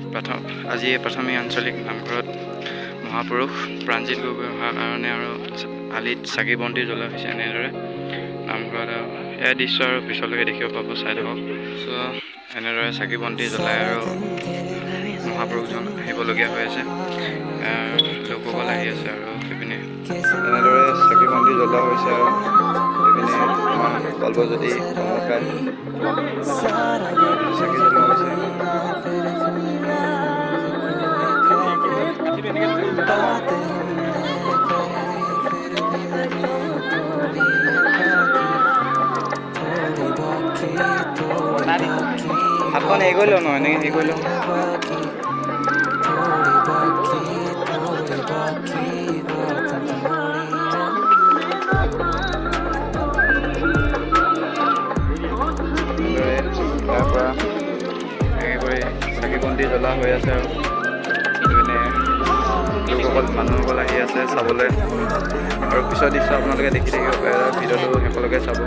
আজি প্ৰাথমিক আঞ্চলিক নামঘৰত মহাপুৰুষ প্ৰাণজিৎ গগৈ অহাৰ কাৰণে আৰু আলিত চাকি বন্তি জ্বলোৱা হৈছে এনেদৰে নামঘৰত। আৰু এই দৃশ্য আৰু পিছলৈকে দেখিব পাব, চাই থাকক। চ' এনেদৰে চাকি বন্তি জ্বলাই আৰু মহাপুৰুষজন আহিবলগীয়া হৈ আছে। লোকসকল আহি আছে আৰু সেইপিনে এনেদৰে চাকি বন্তি জ্বলোৱা হৈছে আৰু সেইপিনে আমাৰ কল্পজ্যোতি কমৰখাই চাকি জ্বলোৱা হৈছে। হাতখন হেৰি কৰি লওঁ ন, এনেকৈ হেৰি কৰি লওঁ। তাৰ পৰা একেবাৰে চাকি বন্তি জ্বলোৱা হৈ আছে আৰু সেইপিনে লোকসকল মানুহসকল আহি আছে চাবলৈ। আৰু পিছৰ দৃশ্য আপোনালোকে দেখি থাকিব পাৰে, ভিডিঅ'টো শেষলৈকে চাব।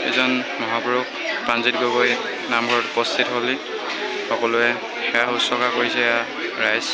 এজন মহাপুৰুষ প্ৰাণজিৎ গগৈ নামঘৰত উপস্থিত হ'লি সকলোৱে সেৱা শুশ্ৰূষা কৰিছে ৰাইজ।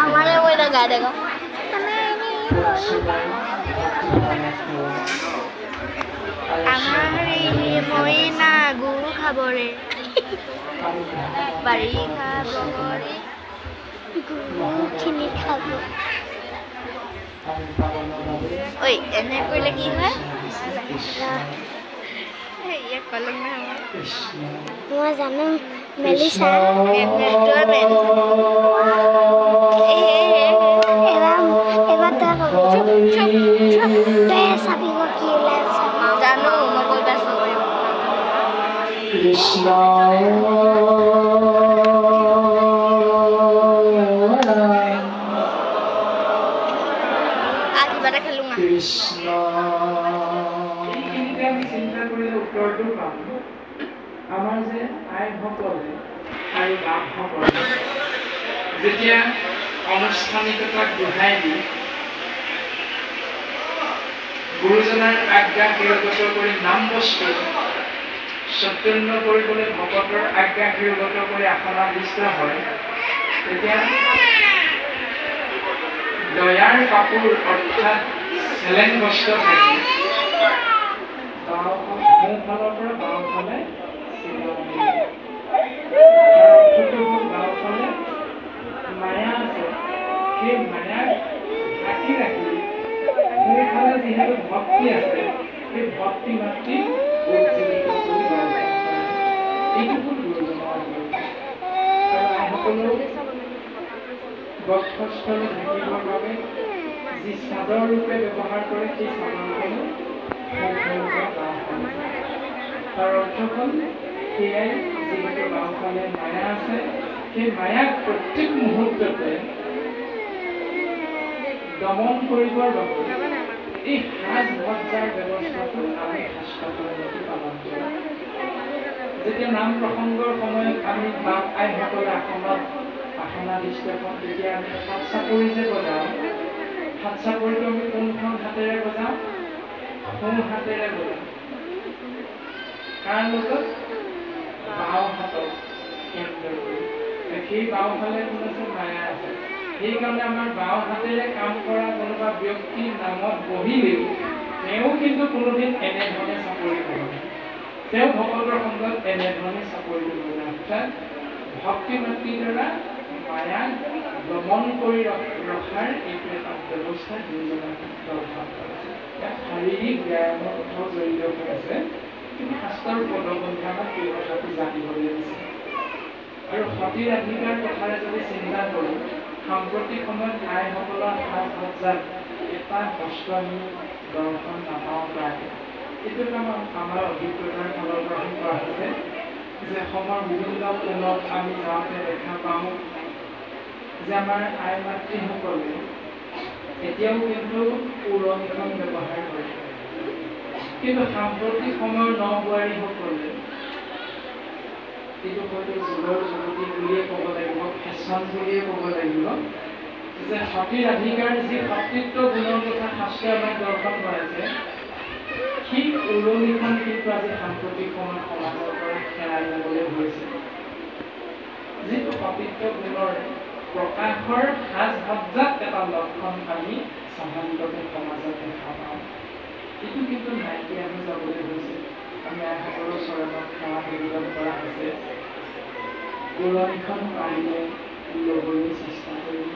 আমারে ওইটা গায়ে দেখো আমার মইনা গুরু খাবরে বাড়ি খাবরে গুরু চিনি খাবো। ওই এনে করলে কি হয়? ये कलम में है वो जानो मेलिसा एवा तो चुप चुप चुप तो सभी को किला जानो मको बस कृष्ण কৃষ্ণ। এইখিনিতে আমি চিন্তা কৰিলে উত্তৰটো পাম। আমাৰ যে আইসকলে আৰু বাপসকলে যেতিয়া আনুষ্ঠানিকতাক দোহাই দি গুৰুজনাৰ আজ্ঞা শিৰোগত কৰি নাম বস্তু সত্যন্য কৰিবলৈ ভকতৰ আজ্ঞা শিৰোগত কৰি আসনাধিষ্ঠ হয়, তেতিয়া দয়াৰ কাপোৰ অৰ্থাৎ চেলেং বস্ত্ৰ থাকি সোঁফালৰ পৰা বাওঁফালে বাওঁফালে মায়া আছে, সেই মায়াক ঢাকি ৰাখি সোঁফালে যিহেতু ভক্তি আছে, সেই ভক্তি মাতৃ উজ্জীৱিত কৰি এইটো হ'ল গুৰুজনাৰ আৰু আইসকলেও বক্ষস্থলে ঢাকিবৰ বাবে যি চাদৰ ৰূপে ব্যৱহাৰ কৰে, সেই চাদৰখনো তাৰ অৰ্থ হ'ল সেয়াই যিহেতু বাওঁফালে মায়া আছে, সেই মায়াক প্ৰত্যেক মুহূৰ্ততে দমন কৰিবৰ বাবে এই সাজ সজ্জাৰ ব্যৱস্থাটো আমি শাস্ত্ৰসমূহত পালন কৰোঁ। যেতিয়া নাম প্ৰসংগৰ সময়ত আমি বাপ আইসকলে আসনাধিষ্ঠ হওঁ, তেতিয়া আমি হাত চাপৰি যে বজাওঁ, হাত চাপৰিটো আমি কোনখন হাতেৰে বজাওঁ? সোঁ হাতেৰে বজাওঁ। কাৰ লগত? বাওঁ হাতক কেন্দ্ৰ কৰি। সেই বাওঁফালে কোন আছে? মায়া আছে। সেইকাৰণে আমাৰ বাওঁ হাতেৰে কাম কৰা কোনোবা ব্যক্তিৰ নামত বহিলেও তেওঁ কিন্তু কোনোদিন এনেধৰণে চাপৰি নলয়। তেওঁ ভকতৰ সংগত এনেধৰণে চাপৰি নলয়। অৰ্থাৎ ভক্তি মাতৃৰ দ্বাৰা মায়াক দমন কৰি ৰখাৰ এইটো এটা ব্যৱস্থা গুৰুজনাই দৰ্শন কৰিছে। ইয়াত শাৰীৰিক ব্যায়ামৰ কথাও জড়িত হৈ আছে, কিন্তু শাস্ত্ৰৰ পদপন্থা আমাক এই কথাটো জানিবলৈ দিছে। আৰু সতীৰ অধিকাৰ কথাৰে যদি চিন্তা কৰোঁ, সাম্প্ৰতিক সময়ত আইসকলৰ সাজ সজ্জাত এটা বস্ত্ৰ আমি দৰ্শন নাপাওঁ প্ৰায়। এইটো আমাৰ অভিজ্ঞতাৰ ফালৰ পৰা কোৱা হৈছে যে অসমৰ বিভিন্ন কোণত আমি যাওঁতে দেখা পাওঁ যে আমাৰ আই মাতৃসকলে এতিয়াও কিন্তু উৰণিখন ব্যৱহাৰ কৰে। কিন্তু সাম্প্ৰতিক সময়ৰ নবোৱাৰীসকলে, এইটো হয়তো যুগৰ যুৱতী বুলিয়ে ক'ব লাগিব, ফেশ্বন বুলিয়ে ক'ব লাগিব, যে সতীৰ অধিকাৰ যি সতীত্ব গুণৰ কথা শাস্ত্ৰই আমাক দৰ্শন কৰাইছে, সেই উৰণিখন কিন্তু আজি সাম্প্ৰতিক সময়ত সমাজৰ পৰা হেৰাই যাবলৈ হৈছে। যিটো সতীত্ব গুণৰ প্ৰকাশৰ সাজ সজ্জাত এটা লক্ষণ আমি স্বাভাৱিকতে সমাজত দেখা পাওঁ, এইটো কিন্তু নাইকিয়া হৈ যাবলৈ হৈছে। আমি আইসকলৰ চৰণত সেৱা নিবেদন কৰা হৈছে, উৰণিখন পাৰিলে ল'বলৈ চেষ্টা কৰিম।